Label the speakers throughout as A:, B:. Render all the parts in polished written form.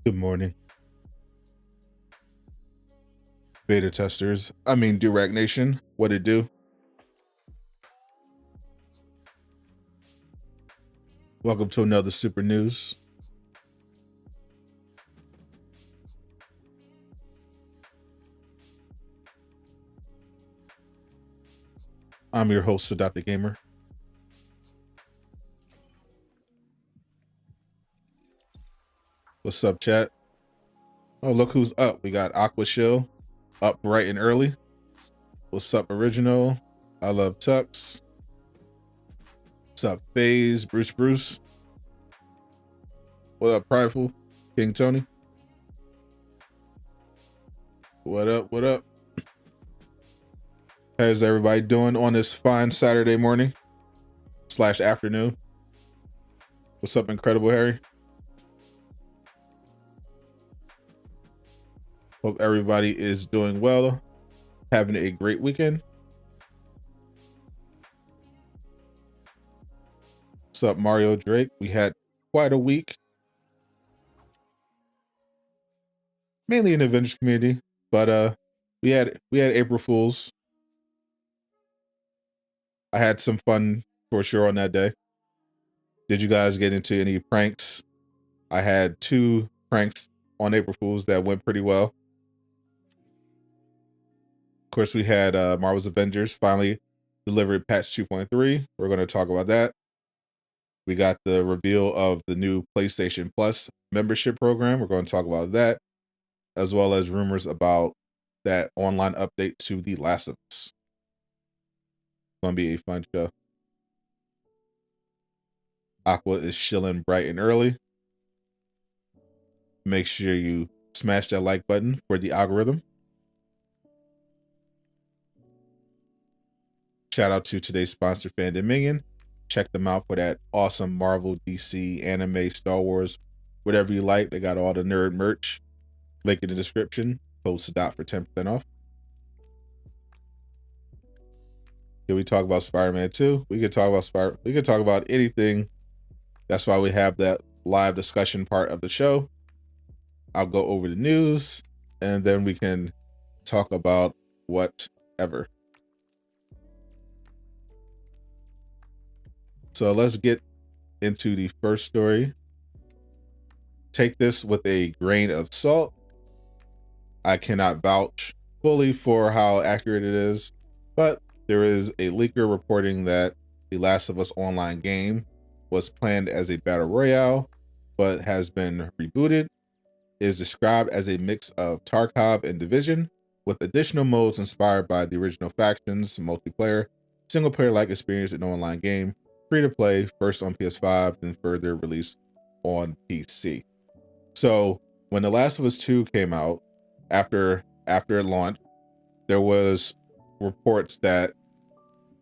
A: Good morning, beta testers. Direct Nation. What it do? Welcome to another Super News. I'm your host, Sadot the Gamer. What's up, chat? Oh, look who's up. We got Aqua Shill up bright and early. What's up, Original? I love Tux. What's up, FaZe? Bruce? What up, Prideful? King Tony? What up? How's everybody doing on this fine Saturday morning / afternoon? What's up, Incredible Harry? Hope everybody is doing well, having a great weekend. What's up, Mario Drake? We had quite a week, mainly in the Avengers community, but we had April Fools. I had some fun for sure on that day. Did you guys get into any pranks? I had 2 pranks on April Fools that went pretty well. Of course, we had Marvel's Avengers finally delivered patch 2.3. We're going to talk about that. We got the reveal of the new PlayStation Plus membership program. We're going to talk about that, as well as rumors about that online update to The Last of Us. It's going to be a fun show. Aqua is chilling bright and early. Make sure you smash that like button for the algorithm. Shout out to today's sponsor, Fandom Minion. Check them out for that awesome Marvel, DC, anime, Star Wars, whatever you like. They got all the nerd merch. Link in the description. Code Sadot for 10% off. Can we talk about Spider-Man 2? We could talk about We could talk about anything. That's why we have that live discussion part of the show. I'll go over the news, and then we can talk about whatever. So let's get into the first story. Take this with a grain of salt. I cannot vouch fully for how accurate it is, but there is a leaker reporting that The Last of Us online game was planned as a battle royale, but has been rebooted. It is described as a mix of Tarkov and Division, with additional modes inspired by the original factions, multiplayer, single-player-like experience in an online game, free-to-play, first on PS5, then further released on PC. So when The Last of Us 2 came out, after it launched, there was reports that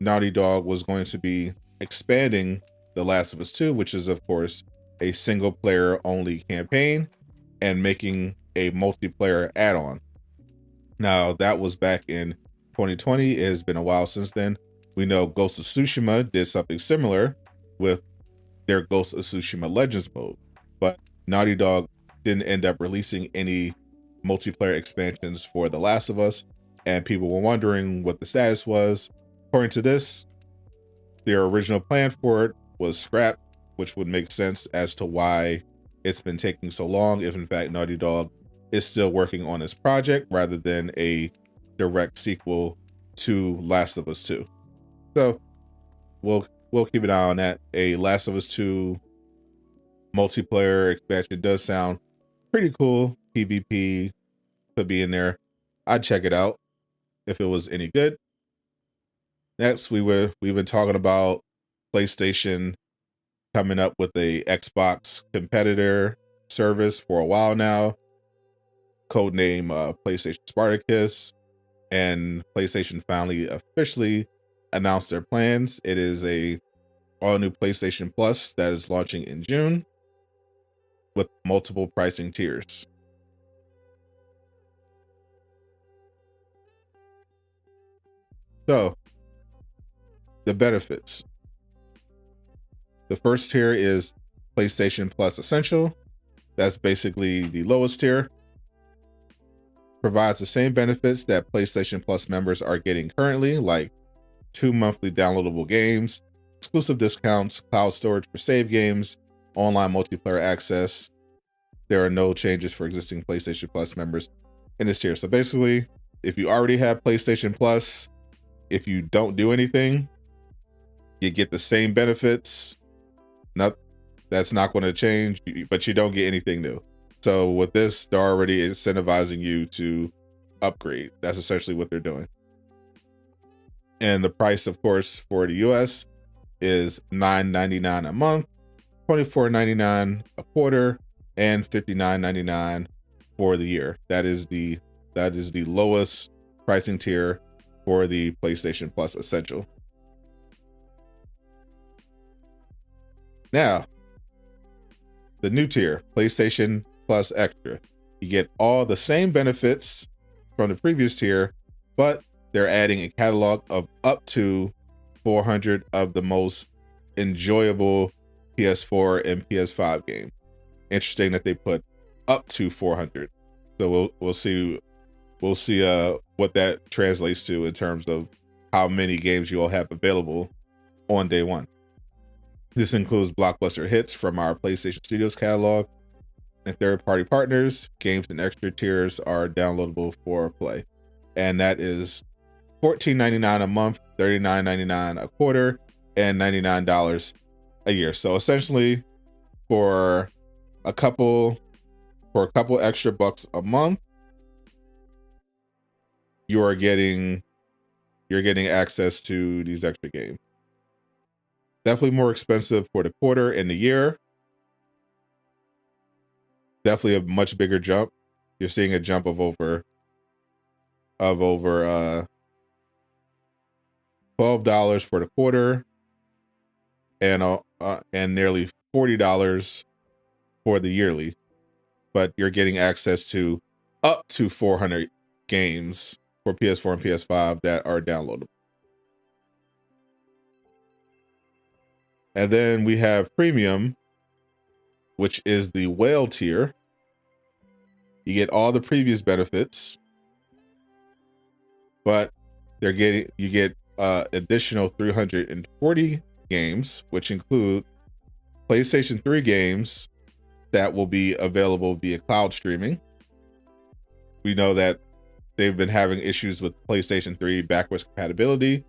A: Naughty Dog was going to be expanding The Last of Us 2, which is of course a single-player only campaign, and making a multiplayer add-on. Now, that was back in 2020. It has been a while since then. We know Ghost of Tsushima did something similar with their Ghost of Tsushima Legends mode, but Naughty Dog didn't end up releasing any multiplayer expansions for The Last of Us, and people were wondering what the status was. According to this, their original plan for it was scrapped, which would make sense as to why it's been taking so long, if in fact Naughty Dog is still working on this project rather than a direct sequel to Last of Us 2. So we'll keep an eye on that. A Last of Us 2 multiplayer expansion does sound pretty cool. PvP could be in there. I'd check it out if it was any good. Next, we've been talking about PlayStation coming up with a Xbox competitor service for a while now, codename PlayStation Spartacus, and PlayStation finally officially announced their plans. It is a all-new PlayStation Plus that is launching in June with multiple pricing tiers. So, the benefits. The first tier is PlayStation Plus Essential. That's basically the lowest tier. Provides the same benefits that PlayStation Plus members are getting currently, like 2 monthly downloadable games, exclusive discounts, cloud storage for save games, online multiplayer access. There are no changes for existing PlayStation Plus members in this tier. So basically, if you already have PlayStation Plus, if you don't do anything, you get the same benefits. That's not going to change, but you don't get anything new. So with this, they're already incentivizing you to upgrade. That's essentially what they're doing. And the price, of course, for the US is $9.99 a month, $24.99 a quarter, and $59.99 for the year. That is the lowest pricing tier for the PlayStation Plus Essential. Now, the new tier, PlayStation Plus Extra. You get all the same benefits from the previous tier, but they're adding a catalog of up to 400 of the most enjoyable PS4 and PS5 games. Interesting that they put up to 400. So we'll see what that translates to in terms of how many games you all have available on day one. This includes blockbuster hits from our PlayStation Studios catalog and third-party partners. Games and extra tiers are downloadable for play. And that is $14.99 a month, $39.99 a quarter, and $99 a year. So essentially, for a couple extra bucks a month, you're getting access to these extra games. Definitely more expensive for the quarter and the year. Definitely a much bigger jump. You're seeing a jump of over $12 for the quarter, and nearly $40 for the yearly. But you're getting access to up to 400 games for PS4 and PS5 that are downloadable. And then we have Premium, which is the whale tier. You get all the previous benefits, but you get additional 340 games, which include PlayStation 3 games that will be available via cloud streaming. We know that they've been having issues with PlayStation 3 backwards compatibility.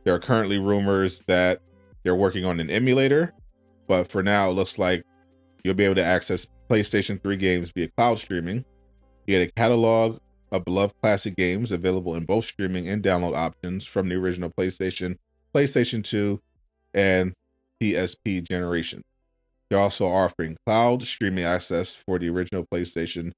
A: There are currently rumors that they're working on an emulator, but for now, it looks like you'll be able to access PlayStation 3 games via cloud streaming. You get a catalog of beloved classic games available in both streaming and download options from the original PlayStation, PlayStation 2, and PSP generation. They're also offering cloud streaming access for the original PlayStation,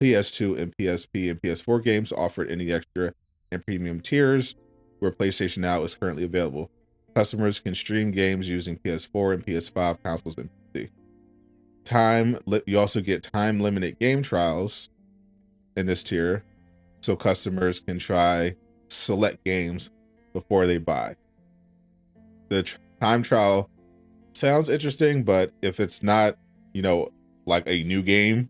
A: PS2, and PSP and PS4 games offered in the extra and premium tiers, where PlayStation Now is currently available. Customers can stream games using PS4 and PS5 consoles and PC. You also get time-limited game trials in this tier, so customers can try select games before they buy. The time trial sounds interesting, but if it's not, like a new game,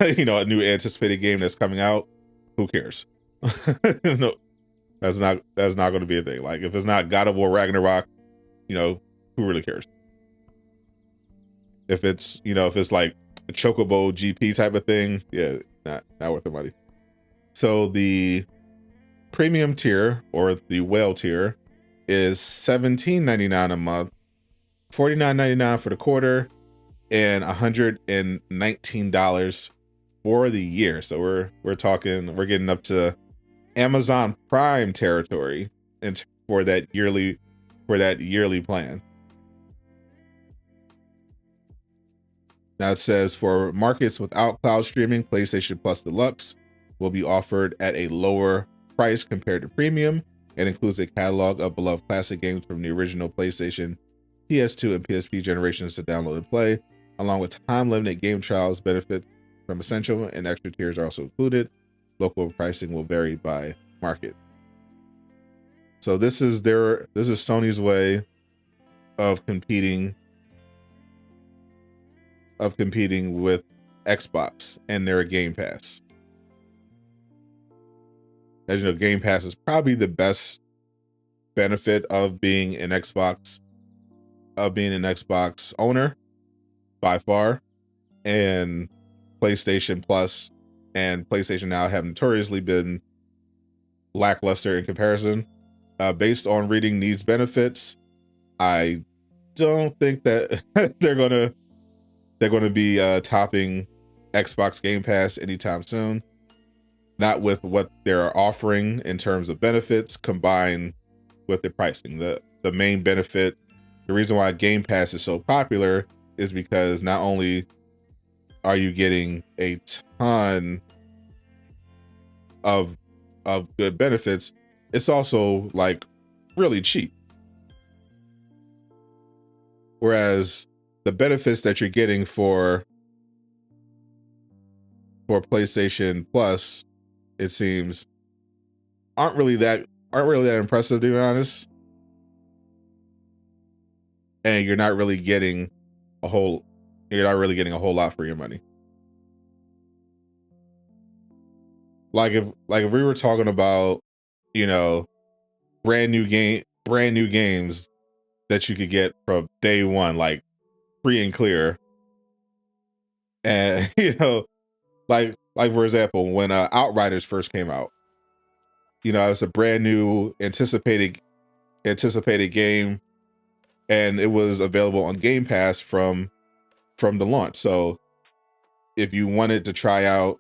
A: a new anticipated game that's coming out, who cares? No, that's not going to be a thing. Like if it's not God of War Ragnarok, who really cares? If it's like a Chocobo GP type of thing, yeah, not worth the money. So the premium tier, or the whale tier, is $17.99 a month, $49.99 for the quarter, and $119 for the year. So we're getting up to Amazon Prime territory and for that yearly plan. Now it says, for markets without cloud streaming, PlayStation Plus Deluxe will be offered at a lower price compared to Premium. It includes a catalog of beloved classic games from the original PlayStation, PS2, and PSP generations to download and play, along with time-limited game trials. Benefits from Essential and extra tiers are also included. Local pricing will vary by market. So this is Sony's way of competing with Xbox and their Game Pass. As you know, Game Pass is probably the best benefit of being an Xbox owner by far. And PlayStation Plus and PlayStation Now have notoriously been lackluster in comparison. Based on reading these benefits, I don't think that they're gonna be topping Xbox Game Pass anytime soon. Not with what they're offering in terms of benefits combined with the pricing. The main benefit, the reason why Game Pass is so popular is because not only are you getting a ton of good benefits, it's also like really cheap. Whereas the benefits that you're getting for PlayStation Plus, it seems, aren't really that impressive, to be honest. And you're not really getting a whole lot for your money. Like if we were talking about, brand new games that you could get from day one, like free and clear. And like for example, when Outriders first came out, it's a brand new anticipated game, and it was available on Game Pass from the launch. So if you wanted to try out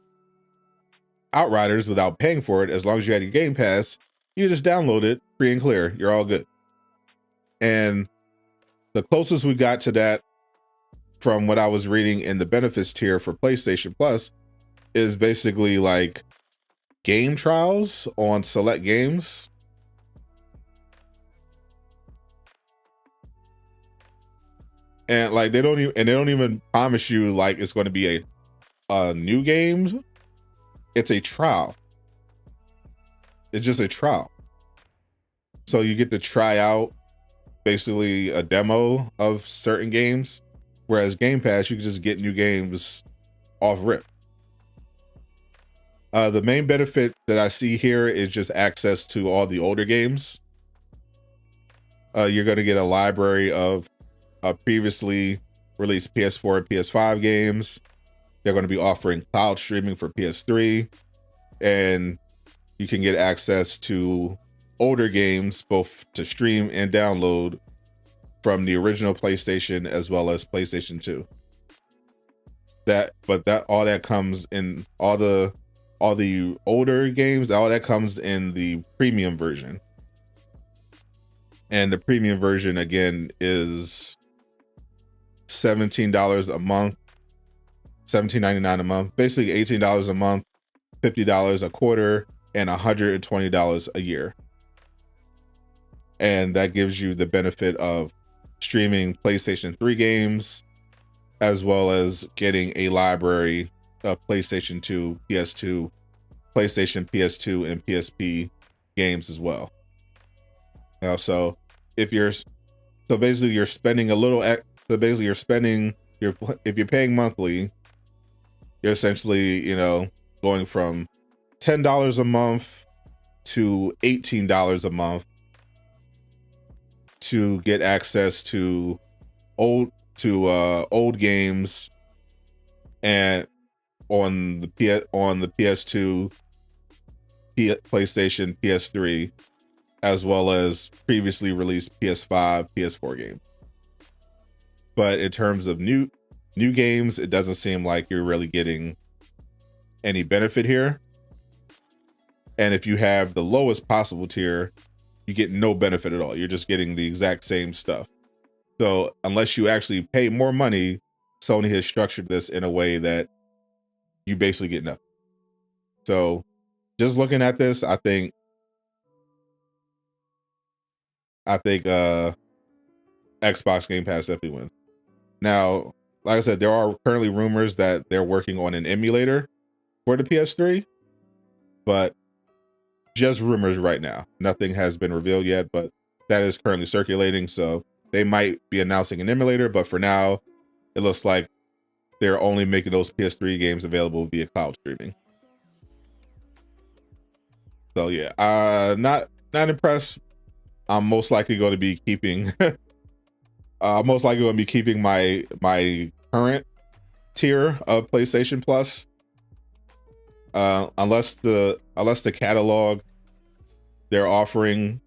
A: Outriders without paying for it, as long as you had your Game Pass, you just download it free and clear. You're all good. And the closest we got to that, from what I was reading in the benefits tier for PlayStation Plus, is basically like game trials on select games. And like they don't even promise you like it's going to be a new game. It's a trial. It's just a trial. So you get to try out basically a demo of certain games, whereas Game Pass, you can just get new games off rip. The main benefit that I see here is just access to all the older games. You're going to get a library of previously released PS4 and PS5 games. They're going to be offering cloud streaming for PS3, and you can get access to older games, both to stream and download from the original PlayStation as well as PlayStation 2. All that comes in all the older games, all that comes in the premium version. And the premium version again is $17 a month, $17.99 a month, basically $18 a month, $50 a quarter, and $120 a year. And that gives you the benefit of streaming PlayStation 3 games, as well as getting a library of PlayStation 2, PS2, PlayStation PS2, and PSP games as well. So if you're spending a little, if you're paying monthly, you're essentially, going from $10 a month to $18 a month to get access to old games and on the PS2, PlayStation, PS3, as well as previously released PS5, PS4 games. But in terms of new games, it doesn't seem like you're really getting any benefit here. And if you have the lowest possible tier, you get no benefit at all. You're just getting the exact same stuff. So unless you actually pay more money, Sony has structured this in a way that you basically get nothing. So just looking at this, I think Xbox Game Pass definitely wins. Now, like I said, there are currently rumors that they're working on an emulator for the PS3, but just rumors right now. Nothing has been revealed yet, but that is currently circulating. So they might be announcing an emulator, but for now, it looks like they're only making those PS3 games available via cloud streaming. So yeah, not impressed. I'm most likely going to be keeping my current tier of PlayStation Plus. Unless the catalog they're offering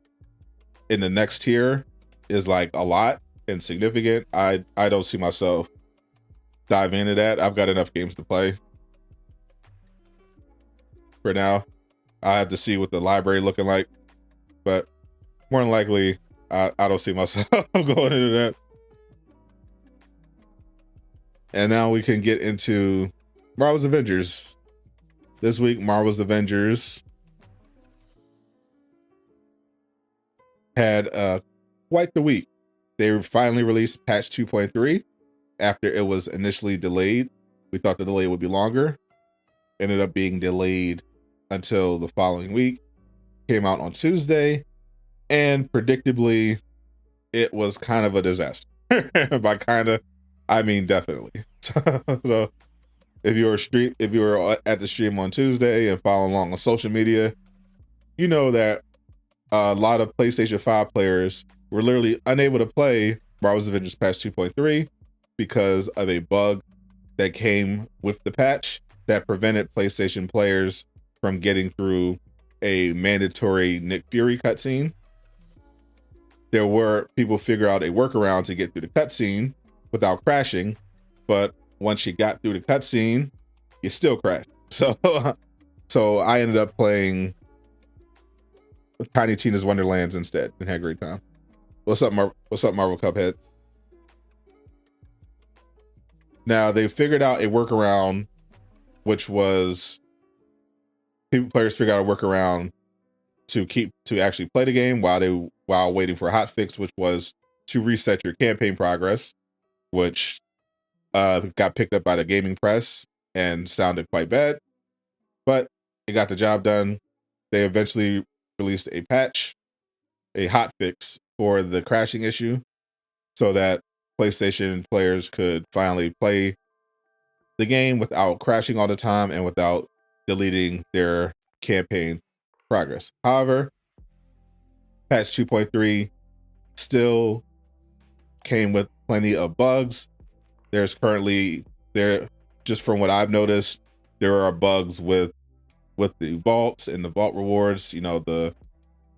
A: in the next tier is like a lot and significant, I don't see myself diving into that. I've got enough games to play for now. I have to see what the library looking like, but more than likely, I don't see myself going into that. And now we can get into Marvel's Avengers. This week, Marvel's Avengers had quite the week. They finally released patch 2.3 after it was initially delayed. We thought the delay would be longer. Ended up being delayed until the following week. Came out on Tuesday, and predictably, it was kind of a disaster. By kind of, I mean definitely. So if you were at the stream on Tuesday and following along on social media, you know that a lot of PlayStation 5 players were literally unable to play Marvel's Avengers patch 2.3 because of a bug that came with the patch that prevented PlayStation players from getting through a mandatory Nick Fury cutscene. There were people figure out a workaround to get through the cutscene without crashing, but once you got through the cutscene, you still crashed. So I ended up playing Tiny Tina's Wonderlands instead and had a great time. What's up, Marvel Cuphead? Now they figured out a workaround, which was players figured out a workaround to actually play the game while waiting for a hotfix, which was to reset your campaign progress, which got picked up by the gaming press and sounded quite bad, but it got the job done. They eventually released a patch, a hotfix for the crashing issue, so that PlayStation players could finally play the game without crashing all the time and without deleting their campaign progress. However, patch 2.3 still came with plenty of bugs. There's currently, just from what I've noticed, there are bugs with the vaults and the vault rewards. You know, the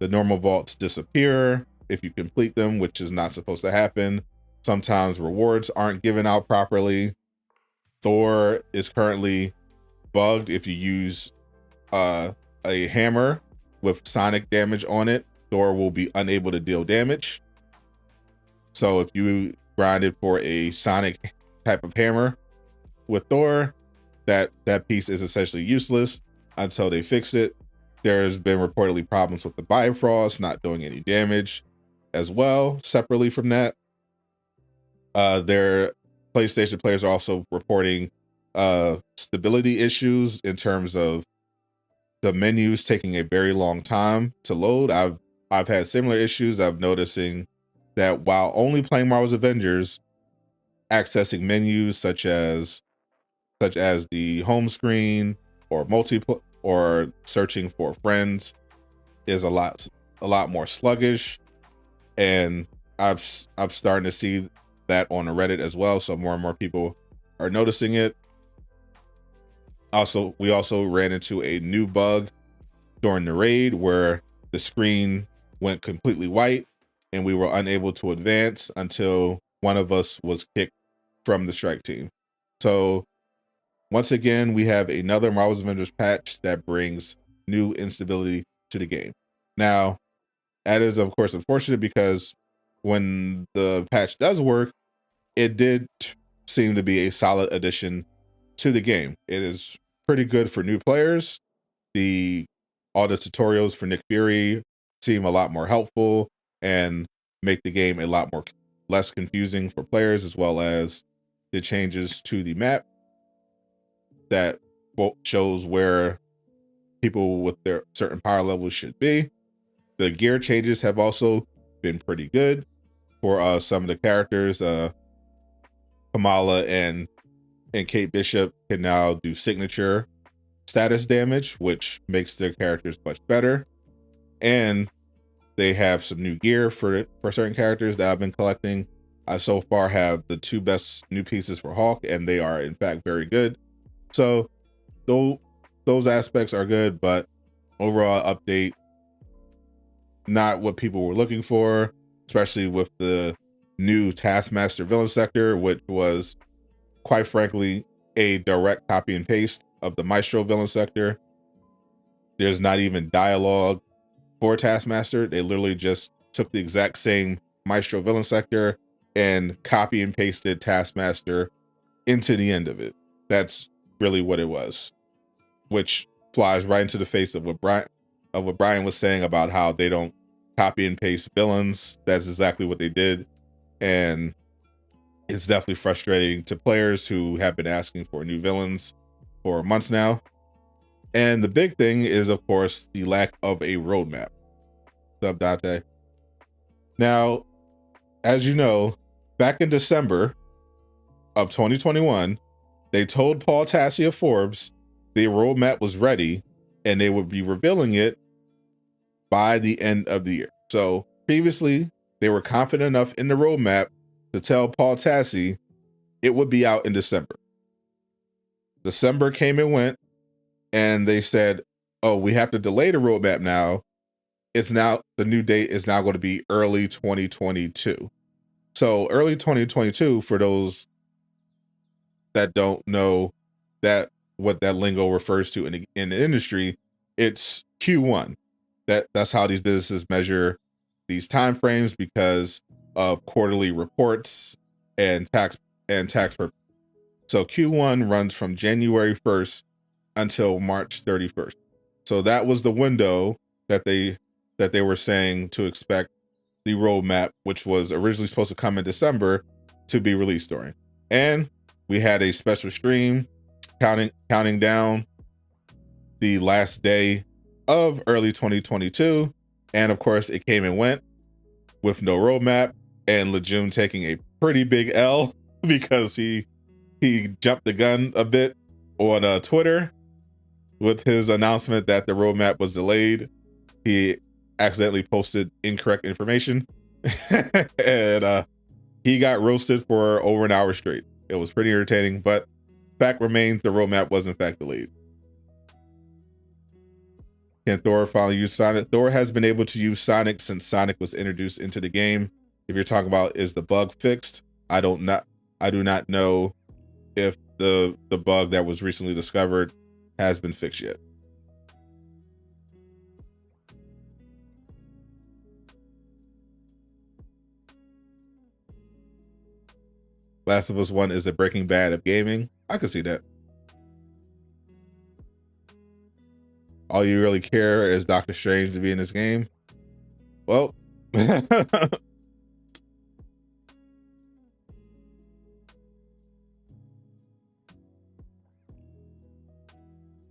A: normal vaults disappear if you complete them, which is not supposed to happen. Sometimes rewards aren't given out properly. Thor is currently bugged. If you use a hammer with sonic damage on it, Thor will be unable to deal damage. So if you grinded for a sonic type of hammer with Thor, that piece is essentially useless until they fix it. There's been reportedly problems with the Bifrost not doing any damage as well. Separately from that, their PlayStation players are also reporting stability issues in terms of the menus taking a very long time to load. I've had similar issues. I'm noticing that while only playing Marvel's Avengers, accessing menus such as the home screen or or searching for friends is a lot more sluggish, and I've started to see that on Reddit as well. So more and more people are noticing it. We also ran into a new bug during the raid where the screen went completely white and we were unable to advance until one of us was kicked from the strike team. So once again, we have another Marvel's Avengers patch that brings new instability to the game. Now, that is of course unfortunate because when the patch does work, it did seem to be a solid addition to the game. It is pretty good for new players. All the tutorials for Nick Fury seem a lot more helpful and make the game a lot less confusing for players, as well as the changes to the map that shows where people with their certain power levels should be. The gear changes have also been pretty good for some of the characters. Kamala and and Kate Bishop can now do signature status damage, which makes their characters much better. And they have some new gear for certain characters that I've been collecting. I so far have the 2 best new pieces for Hulk, and they are in fact very good. So those aspects are good, but overall update, not what people were looking for, especially with the new Taskmaster villain sector, which was quite frankly a direct copy and paste of the Maestro villain sector. There's not even dialogue for Taskmaster. They literally just took the exact same Maestro villain sector and copy and pasted Taskmaster into the end of it. That's really what it was, which flies right into the face of what Brian was saying about how they don't copy and paste villains. That's exactly what they did, and it's definitely frustrating to players who have been asking for new villains for months now. And the big thing is, of course, the lack of a roadmap. What's up, Dante? Now, as you know, back in December of 2021, they told Paul Tassi of Forbes the roadmap was ready and they would be revealing it by the end of the year. So previously, they were confident enough in the roadmap to tell Paul Tassi it would be out in December. December came and went, and they said, oh, we have to delay the roadmap now. The new date is now going to be early 2022. So early 2022, for those that don't know what that lingo refers to in the industry, it's Q1. That's how these businesses measure these time frames because of quarterly reports and tax purposes. So Q1 runs from January 1st until March 31st. So that was the window that they were saying to expect the roadmap, which was originally supposed to come in December, to be released during. And we had a special stream counting down the last day of early 2022. And of course, it came and went with no roadmap, and Lejeune taking a pretty big L because he jumped the gun a bit on Twitter with his announcement that the roadmap was delayed. He accidentally posted incorrect information and he got roasted for over an hour straight. It was pretty irritating, but fact remains the roadmap was in fact delayed. Can Thor finally use Sonic? Thor has been able to use Sonic since Sonic was introduced into the game. If you're talking about is the bug fixed, I do not know if the bug that was recently discovered has been fixed yet. Last of Us 1 is the Breaking Bad of gaming. I can see that. All you really care is Doctor Strange to be in this game. Well, you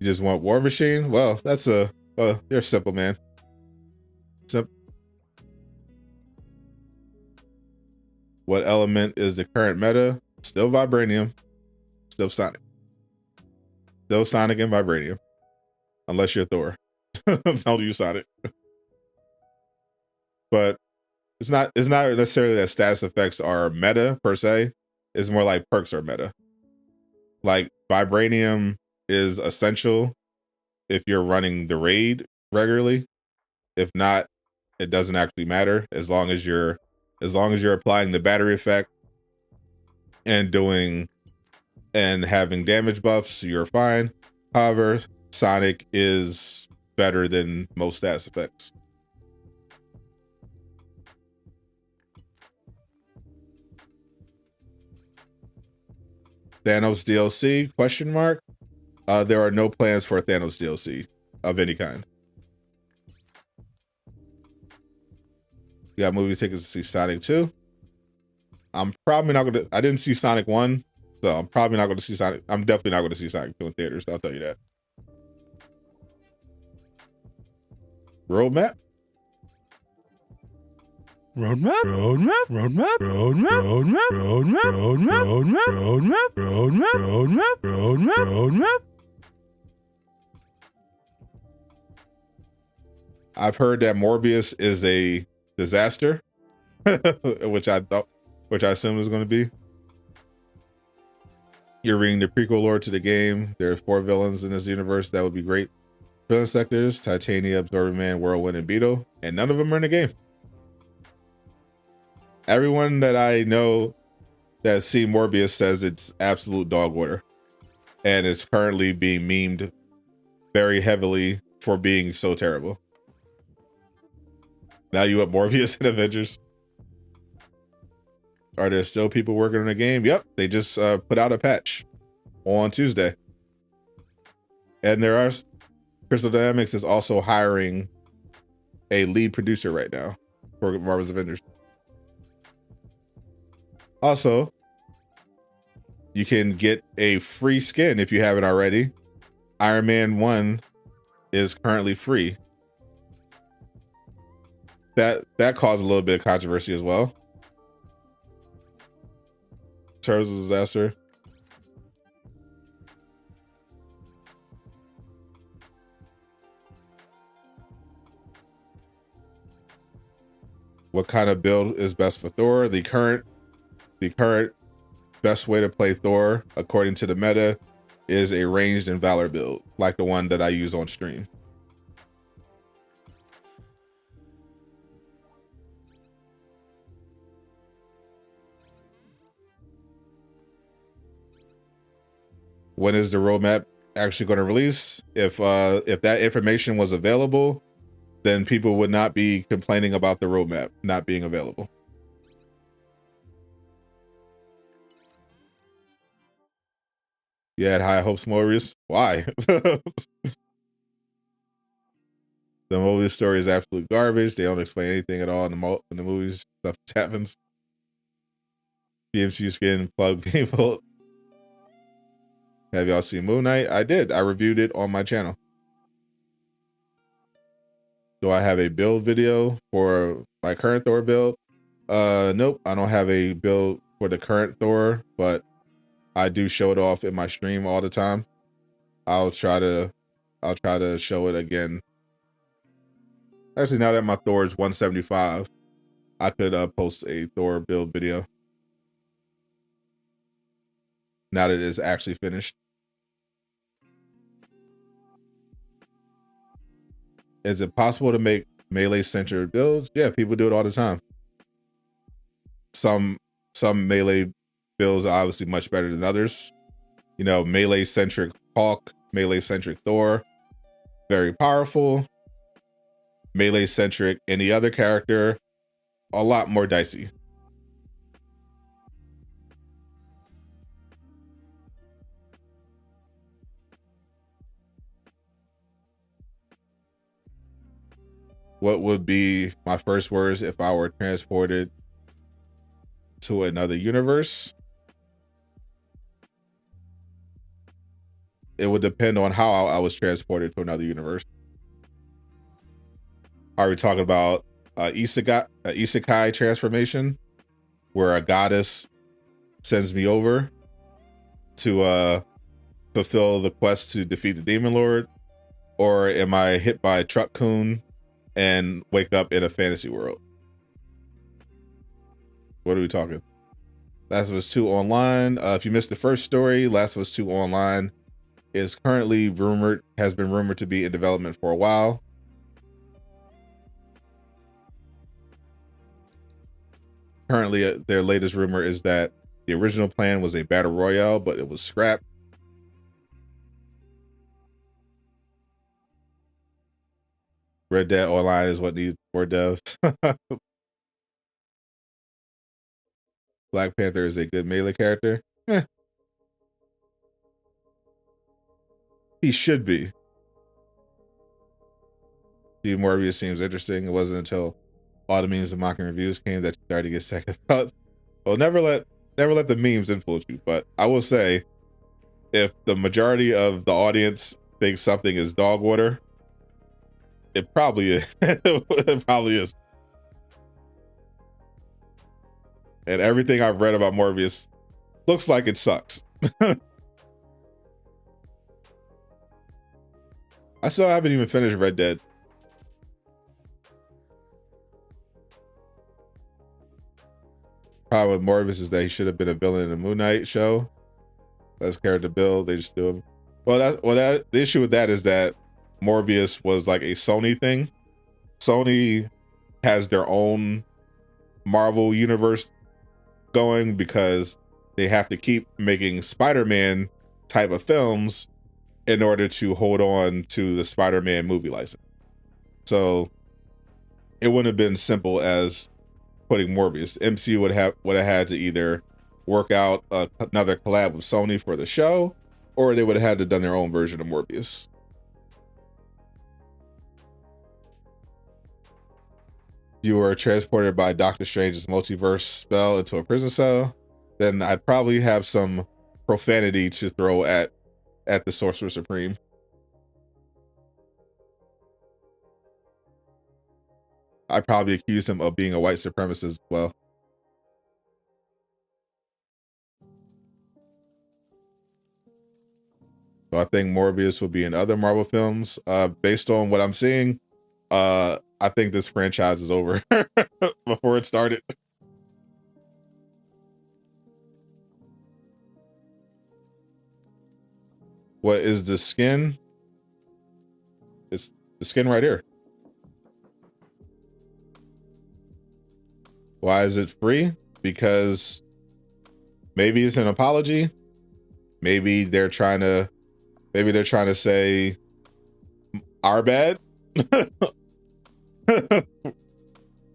A: just want War Machine? Well, that's you're simple, man. What element is the current meta? Still Vibranium. Still Sonic. Still Sonic and Vibranium. Unless you're Thor. Don't use Sonic. But it's not necessarily that status effects are meta per se. It's more like perks are meta. Like Vibranium is essential if you're running the raid regularly. If not, it doesn't actually matter as long as you're applying the battery effect and having damage buffs, you're fine. However, Sonic is better than most status effects. Thanos DLC? Question mark. There are no plans for a Thanos DLC of any kind. You got movie tickets to see Sonic 2? I'm probably not gonna. I didn't see Sonic 1, so I'm probably not gonna see Sonic. I'm definitely not gonna see Sonic 2 in theaters. I'll tell you that. Roadmap? I've heard that Morbius is a disaster, which I assumed was going to be. You're reading the prequel lore to the game. There are 4 villains in this universe that would be great villain sectors: Titania, Absorbing Man, Whirlwind, and Beetle, and none of them are in the game. Everyone that I know that's seen Morbius says it's absolute dog water, and it's currently being memed very heavily for being so terrible. Now you have Morbius in Avengers. Are there still people working on the game? Yep, they just put out a patch on Tuesday. And there are Crystal Dynamics is also hiring a lead producer right now for Marvel's Avengers. Also, you can get a free skin if you haven't already. Iron Man 1 is currently free. That caused a little bit of controversy as well. Terms of disaster. What kind of build is best for Thor? The current best way to play Thor, according to the meta, is a ranged and Valor build, like the one that I use on stream. When is the roadmap actually going to release? If that information was available, then people would not be complaining about the roadmap not being available. You had high hopes, Morbius. Why? The Morbius story is absolute garbage. They don't explain anything at all in the movies. Stuff happens. PMCU skin plug people. Have y'all seen Moon Knight? I did. I reviewed it on my channel. Do I have a build video for my current Thor build? Nope. I don't have a build for the current Thor, but I do show it off in my stream all the time. I'll try to show it again. Actually, now that my Thor is 175, I could post a Thor build video. Now that it is actually finished. Is it possible to make melee-centered builds? Yeah, people do it all the time. Some melee builds are obviously much better than others. You know, melee-centric Hulk, melee-centric Thor, very powerful. Melee-centric any other character, a lot more dicey. What would be my first words if I were transported to another universe? It would depend on how I was transported to another universe. Are we talking about isekai transformation, where a goddess sends me over to fulfill the quest to defeat the Demon Lord? Or am I hit by a truck coon and wake up in a fantasy world? What are we talking? Last of Us 2 Online. If you missed the first story, Last of Us 2 Online is currently has been rumored to be in development for a while. Currently, their latest rumor is that the original plan was a battle royale, but it was scrapped. Red Dead Online is what needs more devs. Black Panther is a good melee character. He should be. Steve Morbius seems interesting. It wasn't until all the memes and mocking reviews came that you started to get second thoughts. Well, never let the memes influence you. But I will say, if the majority of the audience thinks something is dog water, it probably is. It probably is. and everything I've read about Morbius looks like it sucks. I still haven't even finished Red Dead. Problem with Morbius is that he should have been a villain in the Moon Knight show. That's character build. They just do him. The issue with that is that Morbius was like a Sony thing. Sony has their own Marvel universe going because they have to keep making Spider-Man type of films in order to hold on to the Spider-Man movie license. So it wouldn't have been simple as putting Morbius. MCU would have had to either work out another collab with Sony for the show, or they would have had to done their own version of Morbius. You were transported by Doctor Strange's multiverse spell into a prison cell, then I'd probably have some profanity to throw at the Sorcerer Supreme. I'd probably accuse him of being a white supremacist as well. So I think Morbius will be in other Marvel films. Based on what I'm seeing, I think this franchise is over before it started. What is the skin? It's the skin right here. Why is it free? Because maybe it's an apology. Maybe they're trying to say our bad.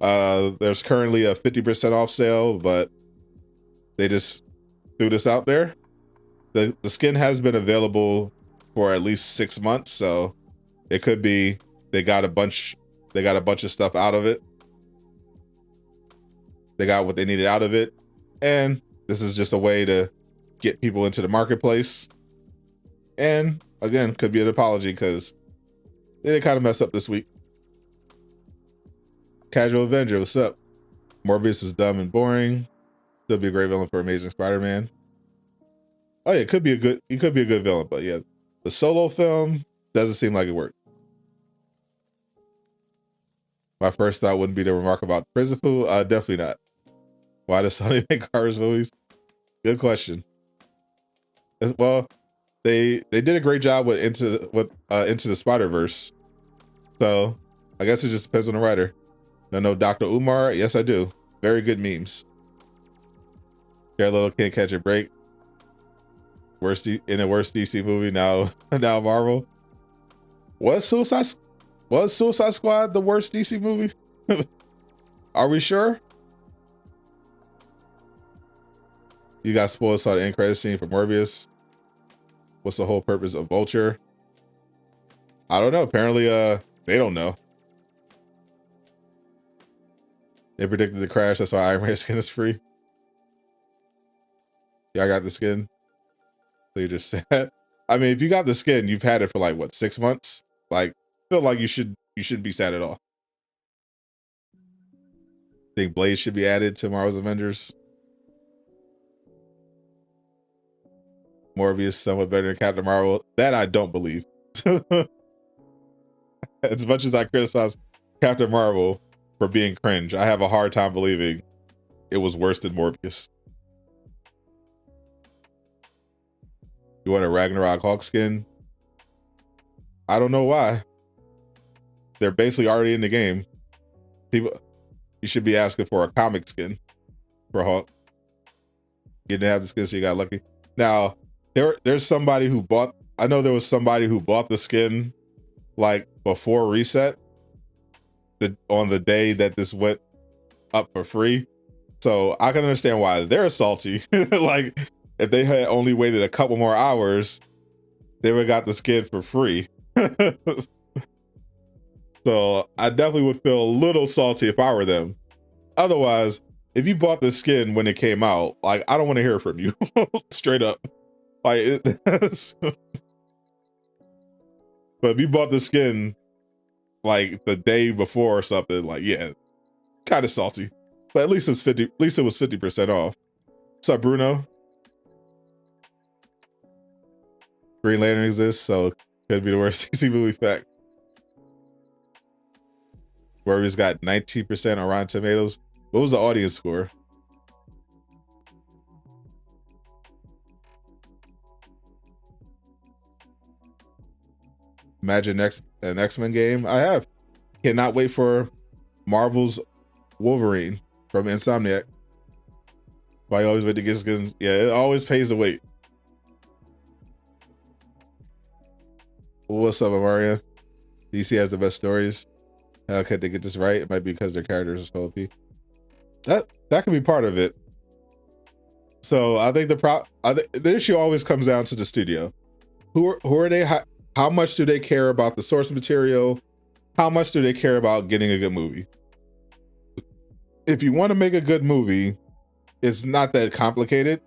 A: There's currently a 50% off sale, but they just threw this out there. The skin has been available for at least 6 months, so it could be they got a bunch of stuff out of it. They got what they needed out of it, and this is just a way to get people into the marketplace. And again, could be an apology because they did kind of mess up this week. Casual Avenger, what's up? Morbius was dumb and boring. Still be a great villain for Amazing Spider-Man. Oh yeah, he could be a good villain, but yeah, the solo film doesn't seem like it worked. My first thought wouldn't be the remark about prison food. Definitely not. Why does Sony make horror movies? Good question. Well, they did a great job with Into the Spider-Verse. So I guess it just depends on the writer. I know Dr. Umar. Yes, I do. Very good memes. Jared Little can't catch a break. Worst DC movie now. Now Marvel. Was Suicide Squad the worst DC movie? Are we sure? You got spoiled, saw the end credit scene for Morbius. What's the whole purpose of Vulture? I don't know. Apparently, they don't know. They predicted the crash. That's why Iron Man skin is free. Yeah, I got the skin. So you just said. I mean, if you got the skin, you've had it for like what, 6 months? Like, I feel like you shouldn't be sad at all. Think Blade should be added to Marvel's Avengers. Morbius somewhat better than Captain Marvel. That I don't believe. As much as I criticize Captain Marvel for being cringe, I have a hard time believing it was worse than Morbius. You want a Ragnarok Hulk skin? I don't know why. They're basically already in the game. You should be asking for a comic skin for Hulk. You didn't have the skin, so you got lucky. Now, there's somebody who bought. I know there was somebody who bought the skin like before reset, on the day that this went up for free. So I can understand why they're salty. Like, if they had only waited a couple more hours, they would have got the skin for free. So I definitely would feel a little salty if I were them. Otherwise, if you bought the skin when it came out, like, I don't want to hear from you. Straight up. Like, but if you bought the skin like the day before or something, like, yeah, kind of salty. But at least it's 50. At least it was 50% off. What's up, Bruno? Green Lantern exists, so could be the worst DC movie fact. Where he's got 19% on Rotten Tomatoes. What was the audience score? Imagine an X-Men game. I have. Cannot wait for Marvel's Wolverine from Insomniac. But I always wait to get skins. Yeah, it always pays to wait. What's up, Amaria? DC has the best stories. How could they get this right? It might be because their characters are so OP. That could be part of it. So I think the issue always comes down to the studio. Who are they? How much do they care about the source material? How much do they care about getting a good movie? If you want to make a good movie, it's not that complicated.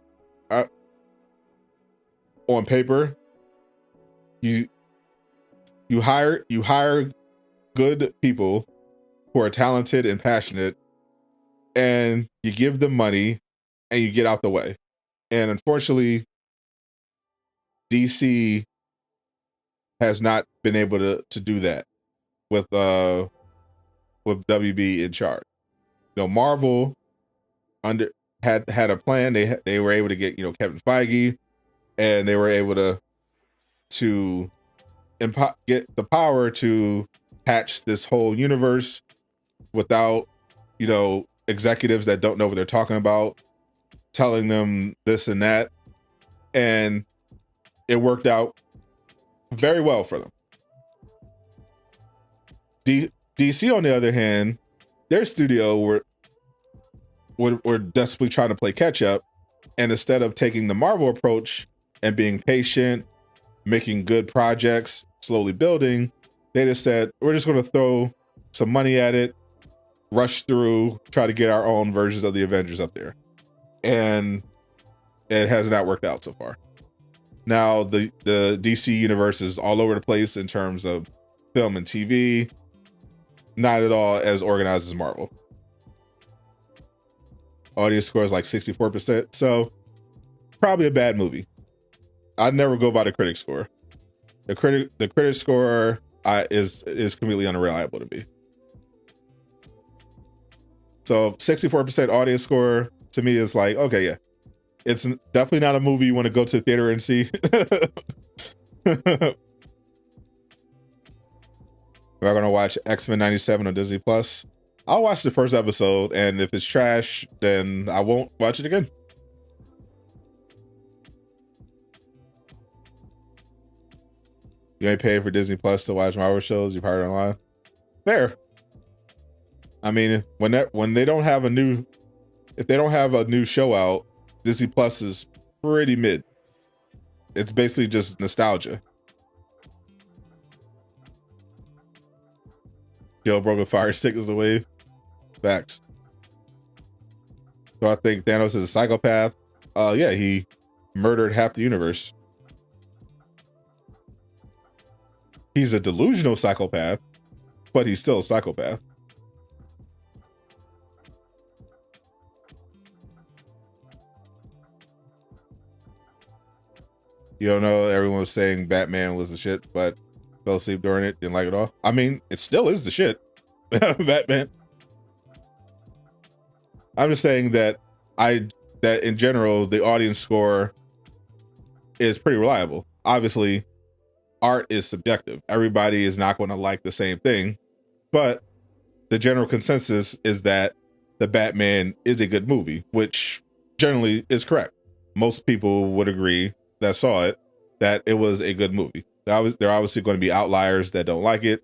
A: On paper, you hire good people who are talented and passionate, and you give them money and you get out the way. And unfortunately, DC has not been able to do that with WB in charge. You know, Marvel had a plan. They were able to get, Kevin Feige, and they were able to get the power to hatch this whole universe without, executives that don't know what they're talking about telling them this and that. And it worked out very well for them. DC, on the other hand, their studio were desperately trying to play catch up, and instead of taking the Marvel approach and being patient, making good projects, slowly building, they just said, we're just going to throw some money at it, rush through, try to get our own versions of the Avengers up there. And it has not worked out so far. Now the DC universe is all over the place in terms of film and TV, not at all as organized as Marvel. Audience score is like 64%, so probably a bad movie. I'd never go by the critic score. The critic score is completely unreliable to me. So 64% audience score to me is like, okay, yeah. It's definitely not a movie you want to go to the theater and see. We're gonna watch X-Men 97 on Disney Plus. I'll watch the first episode, and if it's trash, then I won't watch it again. You ain't paying for Disney Plus to watch Marvel shows you've heard online. Fair. I mean, when they don't have if they don't have a new show out, Disney Plus is pretty mid. It's basically just nostalgia. Joe broke a fire stick is the wave. Facts. So I think Thanos is a psychopath. Yeah, he murdered half the universe. He's a delusional psychopath, but he's still a psychopath. You don't know, everyone was saying Batman was the shit, but fell asleep during it, didn't like it all. I mean, it still is the shit. Batman. I'm just saying that in general, the audience score is pretty reliable. Obviously, art is subjective. Everybody is not going to like the same thing, but the general consensus is that the Batman is a good movie, which generally is correct. Most people would agree that saw it, that it was a good movie. There are obviously going to be outliers that don't like it,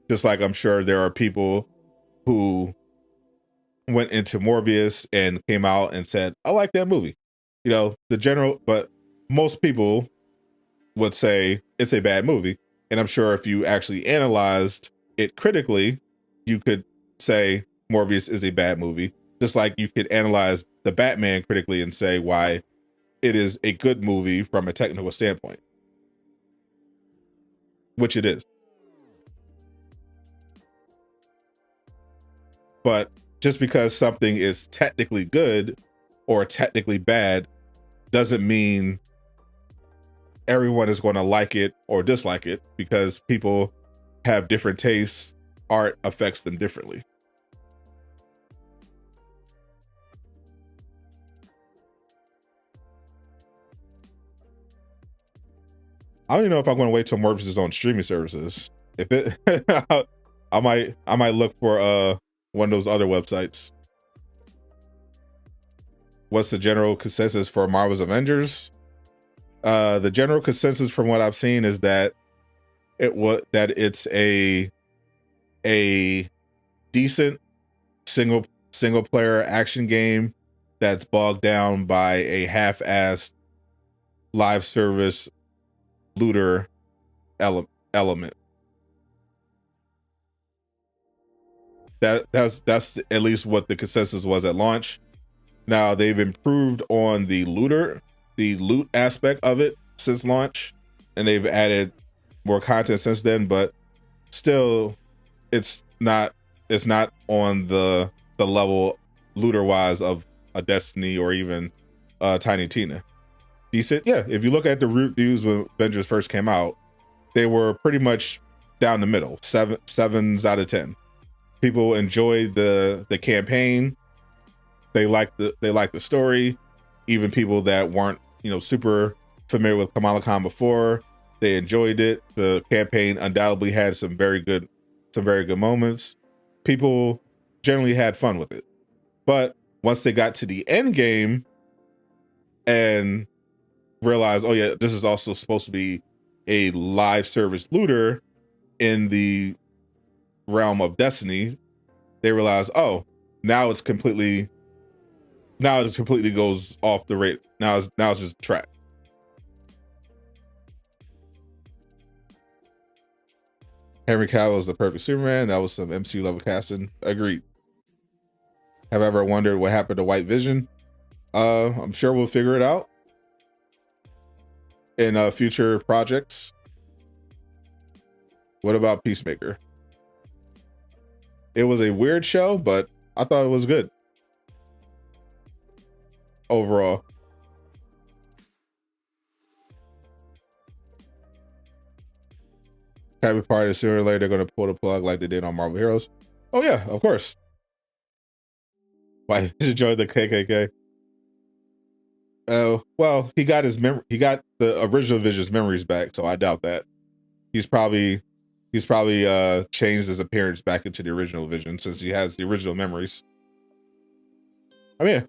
A: just like I'm sure there are people who went into Morbius and came out and said, I like that movie. But most people would say it's a bad movie. And I'm sure if you actually analyzed it critically, you could say Morbius is a bad movie. Just like you could analyze the Batman critically and say why it is a good movie from a technical standpoint, which it is. But just because something is technically good or technically bad doesn't mean everyone is going to like it or dislike it, because people have different tastes. Art affects them differently. I don't even know if I'm going to wait till Morbius is on streaming services. If it, I might look for one of those other websites. What's the general consensus for Marvel's Avengers? The general consensus from what I've seen is that it's a decent single player action game that's bogged down by a half-assed live service looter element. That's at least what the consensus was at launch. Now they've improved on the loot aspect of it since launch, and they've added more content since then, but still it's not on the level looter wise of a Destiny or even Tiny Tina. Decent, yeah. If you look at the reviews when Avengers first came out, they were pretty much down the middle, 7s out of 10. People enjoyed the campaign. They liked the story. Even people that weren't super familiar with Kamala Khan before, they enjoyed it. The campaign undoubtedly had some very good moments. People generally had fun with it. But once they got to the end game and realized, oh yeah, this is also supposed to be a live service looter in the realm of Destiny, they realized, oh, now it completely goes off the rate. Now it's just track. Henry Cavill is the perfect Superman. That was some MCU level casting. Agreed. Have I ever wondered what happened to White Vision? I'm sure we'll figure it out in future projects. What about Peacemaker? It was a weird show, but I thought it was good overall. Happy party, sooner or later they're going to pull the plug like they did on Marvel Heroes. Oh yeah, of course. Why did you join the KKK? Oh, well, he got the original Vision's memories back, so I doubt that. He's probably changed his appearance back into the original Vision since he has the original memories. I mean,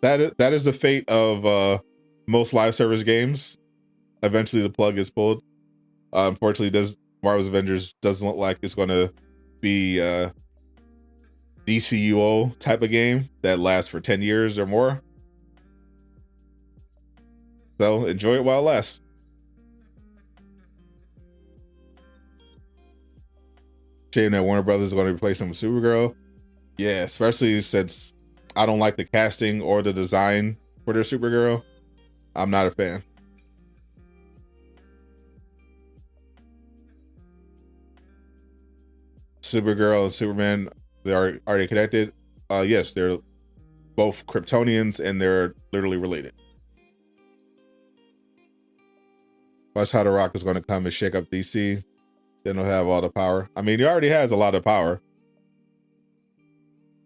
A: that is the fate of most live service games. Eventually the plug gets pulled. Unfortunately, Marvel's Avengers doesn't look like it's going to be a DCUO type of game that lasts for 10 years or more. So enjoy it while it lasts. Shame that Warner Brothers is going to replace him with Supergirl. Yeah, especially since I don't like the casting or the design for their Supergirl. I'm not a fan. Supergirl and Superman, are they connected? Yes, they're both Kryptonians and they're literally related. Watch how The Rock is going to come and shake up DC. Then he'll have all the power. I mean, he already has a lot of power,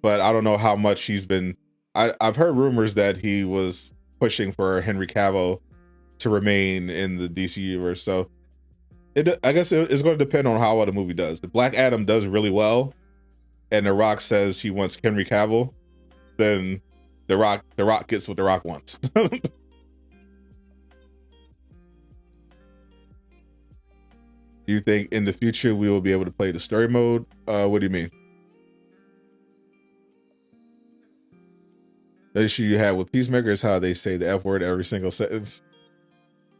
A: but I don't know how much he's been. I've heard rumors that he was pushing for Henry Cavill to remain in the DC universe. So I guess it's going to depend on how well the movie does. If Black Adam does really well, and The Rock says he wants Henry Cavill, then The Rock gets what The Rock wants. Do you think in the future we will be able to play the story mode? What do you mean? The issue you have with Peacemaker is how they say the F word every single sentence.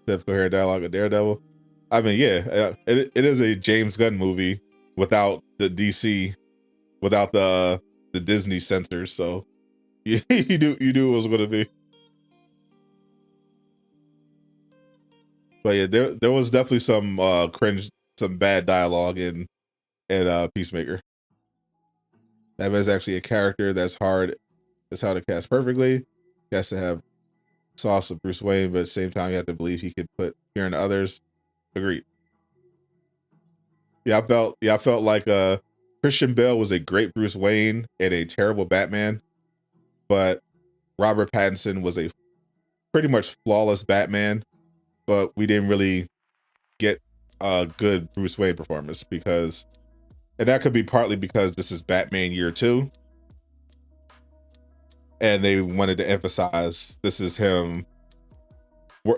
A: The coherent dialogue of Daredevil. I mean, yeah, it is a James Gunn movie without the DC, without the Disney censors. So you knew it was going to be. But yeah, there was definitely some cringe, some bad dialogue in Peacemaker. Batman's actually a character that's hard to cast perfectly. He has to have sauce of Bruce Wayne, but at the same time, you have to believe he could put fear into others. Agreed. I felt like Christian Bale was a great Bruce Wayne and a terrible Batman, but Robert Pattinson was a pretty much flawless Batman, but we didn't really get a good Bruce Wayne performance because, and that could be partly because this is Batman year 2, and they wanted to emphasize this is him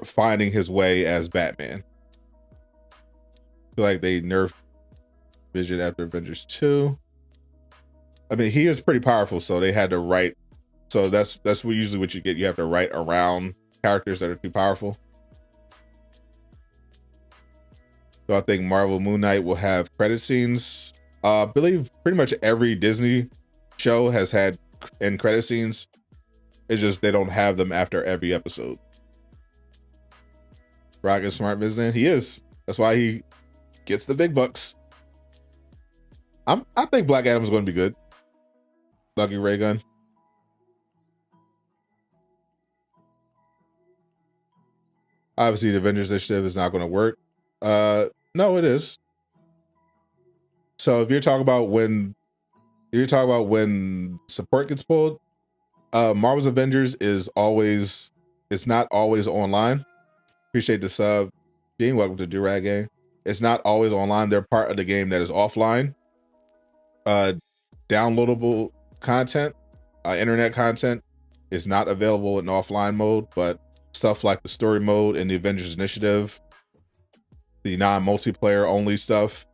A: finding his way as Batman. I feel like they nerfed Vision after Avengers 2. I mean, he is pretty powerful, so they had to write. So that's usually what you get. You have to write around characters that are too powerful. So I think Marvel Moon Knight will have credit scenes. I believe pretty much every Disney show has had end credit scenes. It's just they don't have them after every episode. Rock is smart businessman. He is. That's why he gets the big bucks. I think Black Adam's going to be good. Lucky Ray Gun. Obviously, the Avengers initiative is not going to work. No, it is. So if you're talking about when support gets pulled, Marvel's Avengers is not always online. Appreciate the sub. Gene, welcome to Durag Game. It's not always online. They're part of the game that is offline. Downloadable content, internet content is not available in offline mode, but stuff like the story mode and the Avengers Initiative, the non-multiplayer only stuff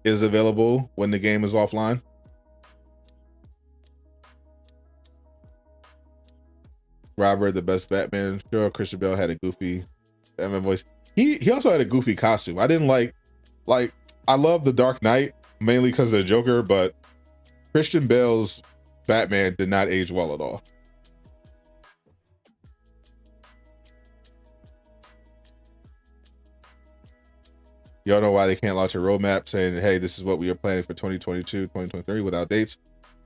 A: is available when the game is offline. Robert, the best Batman. Sure, Christian Bale had a goofy Batman voice. He also had a goofy costume. I didn't like I love the Dark Knight mainly because of the Joker, but Christian Bale's Batman did not age well at all. Y'all know why they can't launch a roadmap saying, hey, this is what we are planning for 2022, 2023 without dates?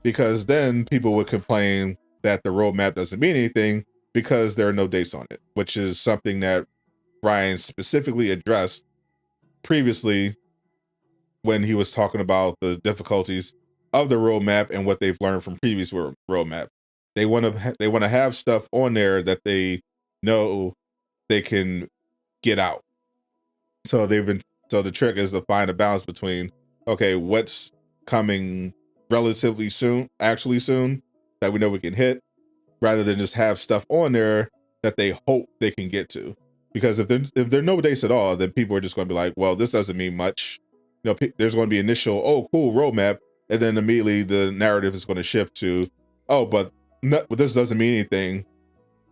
A: Because then people would complain that the roadmap doesn't mean anything because there are no dates on it, which is something that Ryan specifically addressed previously when he was talking about the difficulties of the roadmap and what they've learned from previous roadmap. They want to have stuff on there that they know they can get out. So the trick is to find a balance between, okay, what's coming relatively soon, actually soon, that we know we can hit, rather than just have stuff on there that they hope they can get to. Because if there are no dates at all, then people are just going to be like, well, this doesn't mean much. There's going to be initial, oh, cool, roadmap, and then immediately the narrative is going to shift to, oh, but this doesn't mean anything.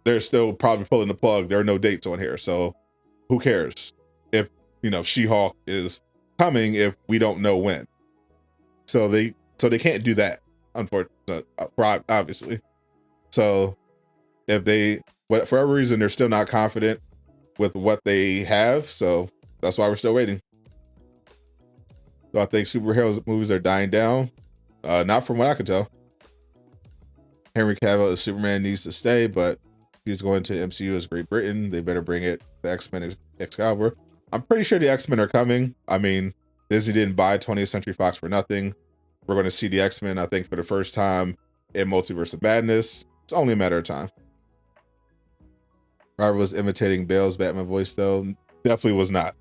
A: They're still probably pulling the plug. There are no dates on here, so who cares if She-Hulk is coming if we don't know when. So they can't do that, unfortunately, obviously. So if for whatever reason they're still not confident with what they have, so that's why we're still waiting. So I think superhero movies are dying down. Not from what I can tell. Henry Cavill as Superman needs to stay, but he's going to MCU as Great Britain. They better bring it the X-Men Excalibur. I'm pretty sure the X-Men are coming. I mean, Disney didn't buy 20th Century Fox for nothing. We're going to see the X-Men, I think, for the first time in Multiverse of Madness. It's only a matter of time. Robert was imitating Bale's Batman voice, though. Definitely was not.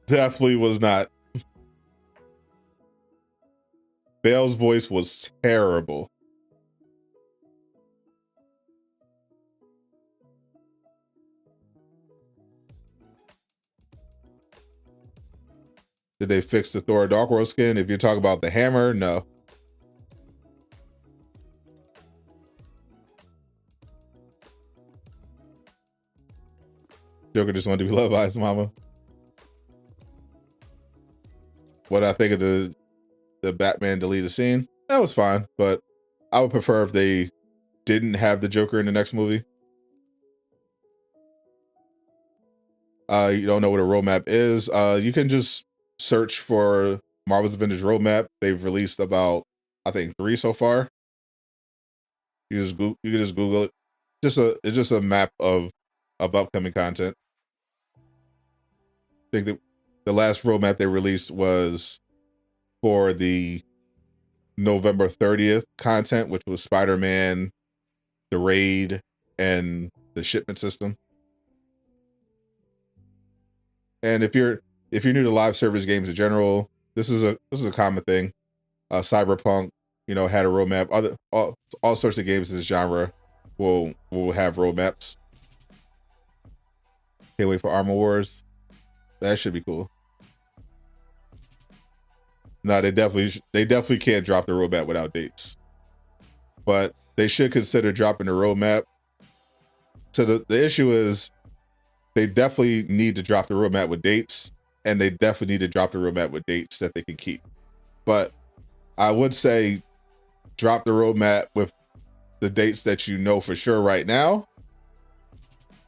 A: Definitely was not. Bale's voice was terrible. Did they fix the Thor Dark World skin? If you're talking about the hammer, no. Joker just wanted to be loved by his mama. What I think of the Batman deleted scene, that was fine, but I would prefer if they didn't have the Joker in the next movie. You don't know what a roadmap is. You can just search for Marvel's Avengers roadmap. They've released about, I think, 3 so far. You can just Google it. It's just a map of upcoming content. I think that the last roadmap they released was for the November 30th content, which was Spider-Man, the raid, and the shipment system. And if you're new to live service games in general, this is a common thing. Cyberpunk, had a roadmap. All sorts of games in this genre will have roadmaps. Can't wait for Armor Wars. That should be cool. No, they definitely can't drop the roadmap without dates. But they should consider dropping the roadmap. So the issue is they definitely need to drop the roadmap with dates, and they definitely need to drop the roadmap with dates that they can keep. But I would say drop the roadmap with the dates that you know for sure right now,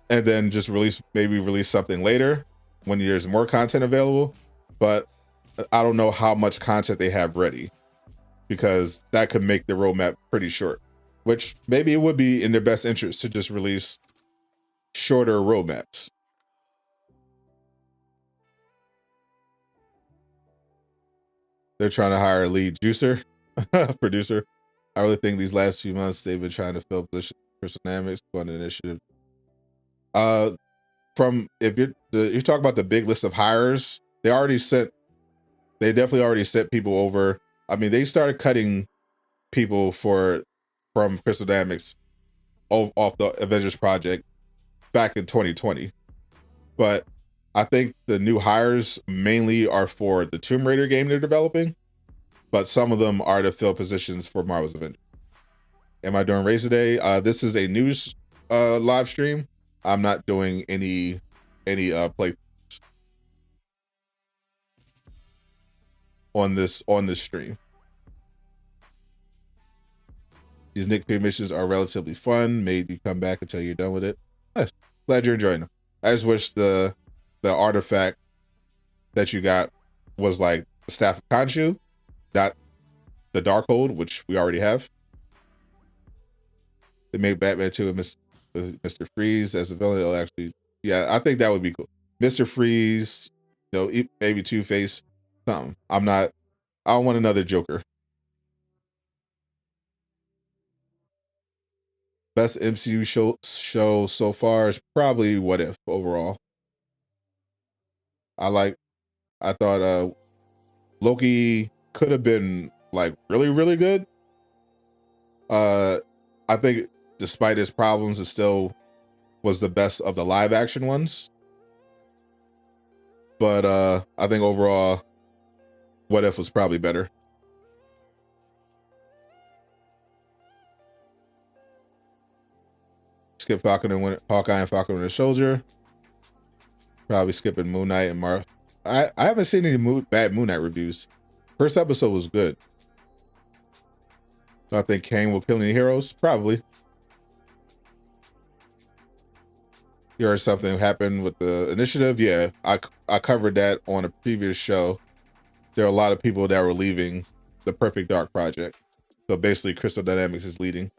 A: and then just release something later when there's more content available. But I don't know how much content they have ready, because that could make the roadmap pretty short, which maybe it would be in their best interest to just release shorter roadmaps. They're trying to hire a lead juicer, producer. I really think these last few months they've been trying to fill position Crystal Dynamics on an initiative. From if you're talking about the big list of hires, they definitely already sent people over. I mean, they started cutting people from Crystal Dynamics off the Avengers project back in 2020. But I think the new hires mainly are for the Tomb Raider game they're developing, but some of them are to fill positions for Marvel's Avengers. Am I doing Race Today? This is a news live stream. I'm not doing any playthroughs on this stream. These Nick Fury missions are relatively fun. Made you come back until you're done with it. Nice. Glad you're enjoying them. I just wish the artifact that you got was like the Staff of Khonshu, not the Darkhold, which we already have. They made Batman 2 with Mr. Freeze as a villain. It'll actually, yeah, I think that would be cool. Mr. Freeze, maybe Two-Face, something. I don't want another Joker. Best MCU show so far is probably What If overall. I thought Loki could have been like really, really good. I think despite his problems, it still was the best of the live action ones. But I think overall, What If was probably better. Skip Hawkeye and Falcon and the Soldier. Probably skipping Moon Knight and Marvel. I haven't seen any bad Moon Knight reviews. First episode was good. Do I think Kang will kill any heroes? Probably. You heard something happened with the initiative? Yeah, I covered that on a previous show. There are a lot of people that were leaving the Perfect Dark project. So basically, Crystal Dynamics is leading.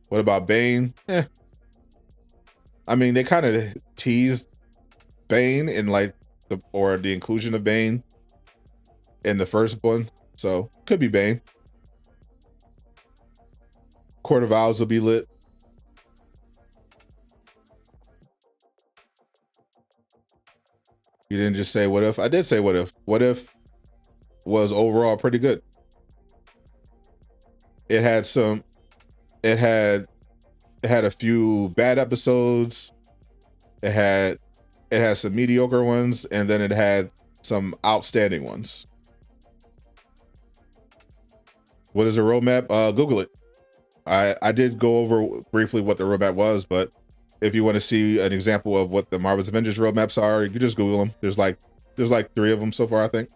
A: What about Bane? I mean, they kind of teased Bane in like the inclusion of Bane in the first one. So could be Bane. Court of Owls will be lit. You didn't just say What If. I did say What If. What If was overall pretty good. It had a few bad episodes. It had some mediocre ones, and then it had some outstanding ones. What is a roadmap? Google it. I did go over briefly what the roadmap was, but if you want to see an example of what the Marvel's Avengers roadmaps are, you can just Google them. There's like 3 of them so far, I think.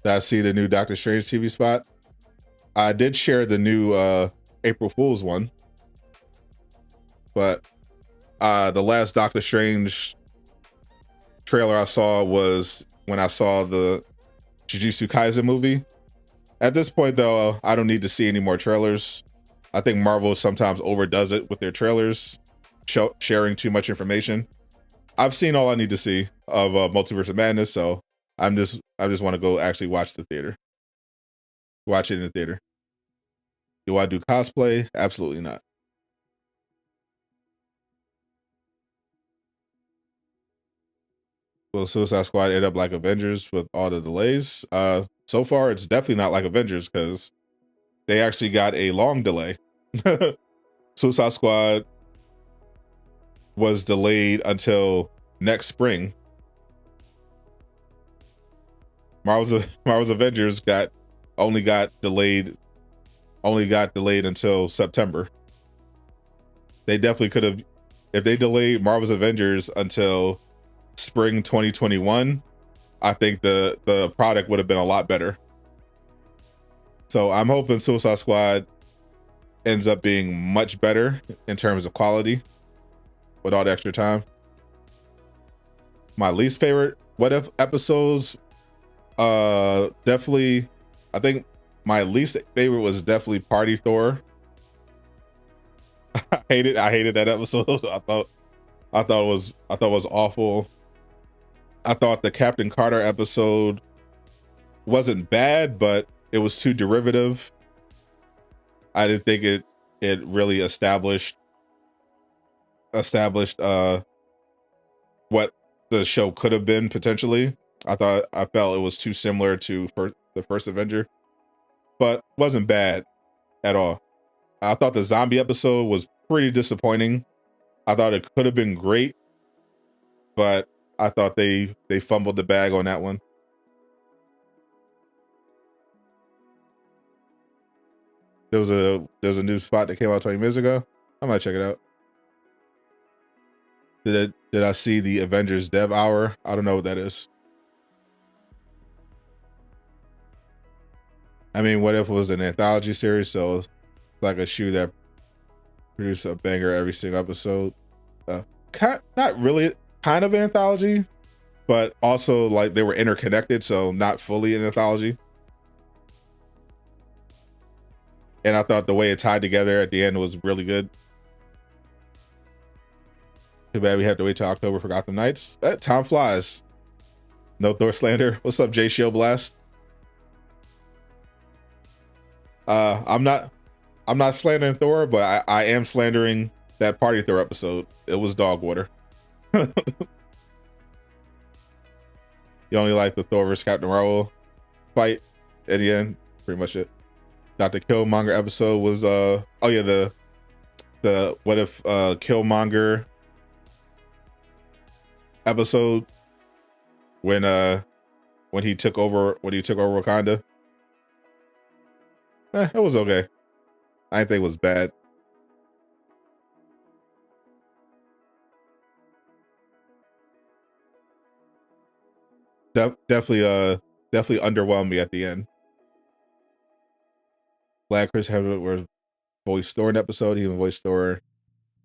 A: Did I see the new Doctor Strange TV spot? I did share the new April Fool's one, but the last Doctor Strange trailer I saw was when I saw the Jujutsu Kaisen movie. At this point, though, I don't need to see any more trailers. I think Marvel sometimes overdoes it with their trailers, sharing too much information. I've seen all I need to see of Multiverse of Madness, so I just want to go actually watch it in the theater. Do I do cosplay? Absolutely not. Will Suicide Squad end up like Avengers with all the delays? So far, it's definitely not like Avengers because they actually got a long delay. Suicide Squad was delayed until next spring. Marvel's Avengers got delayed until September. They definitely could have, if they delayed Marvel's Avengers until spring 2021, I think the product would have been a lot better. So I'm hoping Suicide Squad ends up being much better in terms of quality with all the extra time. My least favorite What If episodes, definitely, I think my least favorite was definitely Party Thor. I hated that episode. I thought it was awful. I thought the Captain Carter episode wasn't bad, but it was too derivative. I didn't think it really established what the show could have been potentially. I felt it was too similar to the first Avenger, but wasn't bad at all. I thought the zombie episode was pretty disappointing. I thought it could have been great, but I thought they fumbled the bag on that one. There's a new spot that came out 20 minutes ago. I might check it out. Did I see the Avengers Dev Hour? I don't know what that is. I mean, What If it was an anthology series, so it's like a shoe that produced a banger every single episode. Not really, kind of anthology, but also like they were interconnected, so not fully an anthology. And I thought the way it tied together at the end was really good. Too bad we have to wait till October for Gotham Knights. Time flies. No Thor slander. What's up, Jay Shield Blast? I'm not slandering Thor, but I am slandering that Party Thor episode. It was dog water. You only like the Thor vs. Captain Marvel fight at the end. Pretty much it. Dr. Killmonger episode was the What If Killmonger episode when he took over Wakanda. It was okay. I didn't think it was bad. Definitely underwhelmed me at the end. Glad Chris Hemsworth voiced Thor in the episode. He even voiced Thor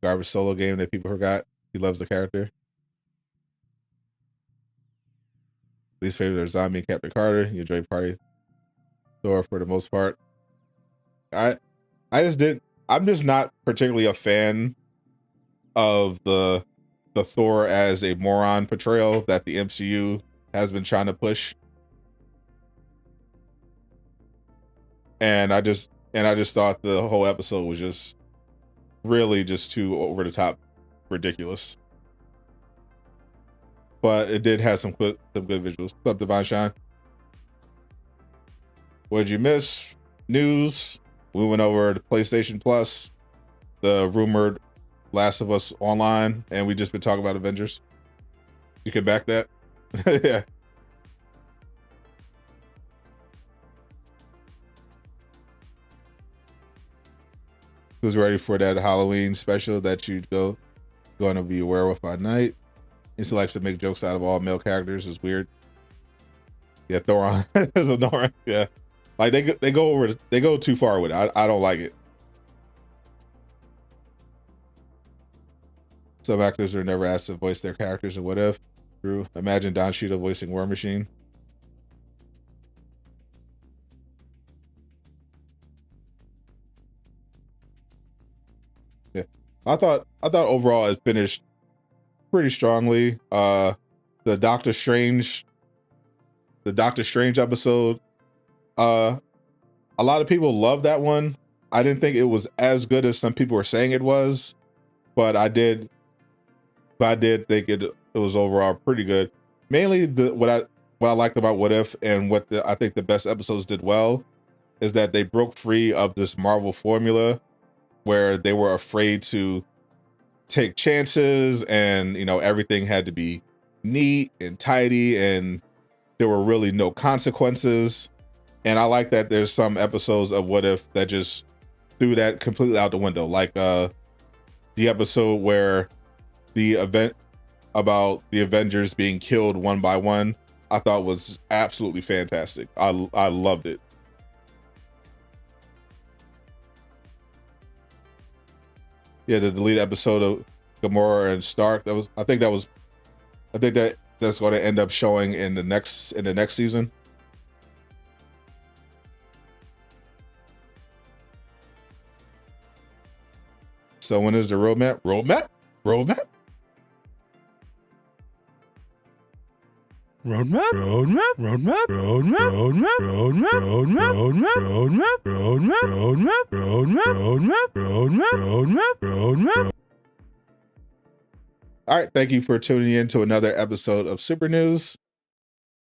A: garbage solo game that people forgot. He loves the character. Least favorite are Zombie and Captain Carter. You enjoy Party Thor for the most part. I'm just not particularly a fan of the Thor as a moron portrayal that the MCU has been trying to push. And I just thought the whole episode was just really just too over the top ridiculous. But it did have some good visuals. What's up, Divine Shine? What did you miss? News. We went over to PlayStation Plus, the rumored Last of Us Online, and we just been talking about Avengers. You can back that? Yeah. Who's ready for that Halloween special that you going to be aware of by night? He likes to make jokes out of all male characters. It's weird. Yeah, Thoron is a Thoron. Yeah. Like they go too far with it. I don't like it. Some actors are never asked to voice their characters in What If. True. Imagine Don Cheadle voicing War Machine. Yeah, I thought overall it finished pretty strongly. The Doctor Strange episode. A lot of people love that one. I didn't think it was as good as some people were saying it was, but I did think it was overall pretty good. Mainly what I liked about What If and what I think the best episodes did well is that they broke free of this Marvel formula where they were afraid to take chances and, you know, everything had to be neat and tidy and there were really no consequences. And I like that there's some episodes of What If that just threw that completely out the window. Like the episode where the event about the Avengers being killed one by one, I thought was absolutely fantastic. I loved it. Yeah, the deleted episode of Gamora and Stark. I think that's going to end up showing in the next season. So when is the roadmap? Roadmap? All right, thank you for tuning in to another episode of Super News.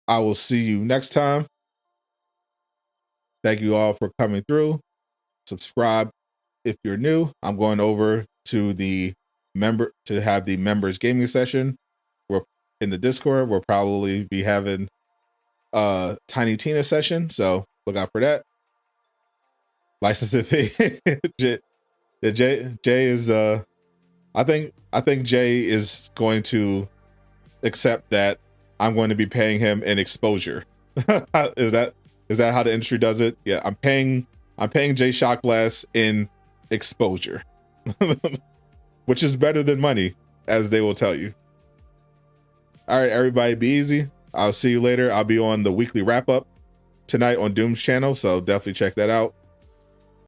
A: I will see you next time. Thank you all for coming through. Subscribe if you're new. I'm going over to the members gaming session. We're in the Discord. We'll probably be having Tiny Tina session, so look out for that. Licensing fee. Jay is I think Jay is going to accept that I'm going to be paying him in exposure. Is that how the industry does it? Yeah, I'm paying Jay Shockblast in exposure. Which is better than money, as they will tell you. All right, everybody, be easy. I'll see you later. I'll be on the weekly wrap up tonight on Doom's channel, so definitely check that out.